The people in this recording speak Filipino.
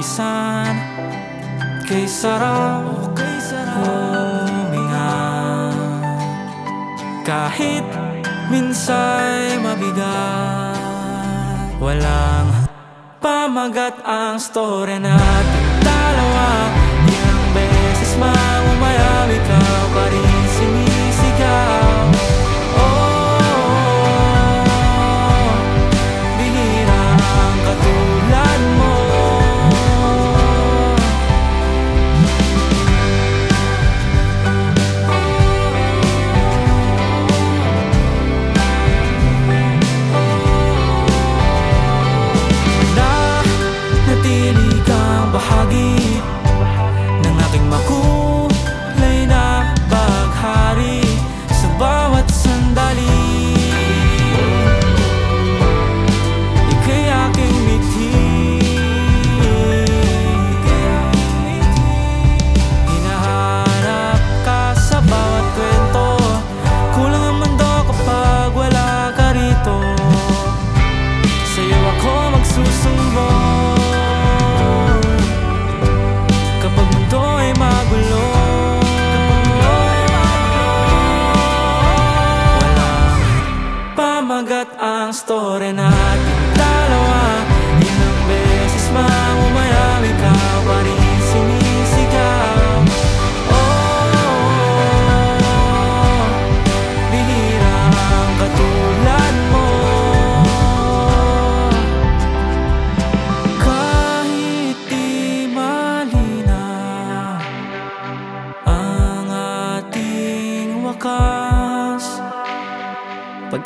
minsan kay sarap huminga. Kahit minsa'y mabigat, walang pamagat ang storya natin dalawa. Ilang beses mang umayaw, ikaw pa rin sinisigaw. Oh, bihira ang katulad mo. Natili kang bahagi ng aking makulay na baghari sa bawat sandali. Ika'y aking mithi, hinahanap ka sa bawat kwento. Kulang ang mundo kapag wala ka rito. Sa'yo ako magsusumbong kapag mundo ay magulo. Walang pamagat ang storya natin dalawa. Ilang beses mang umayaw, ikaw pa rin sinisigaw. Oh, bihira ang katulad mo. Kahit di malinaw ang ating wakas, pag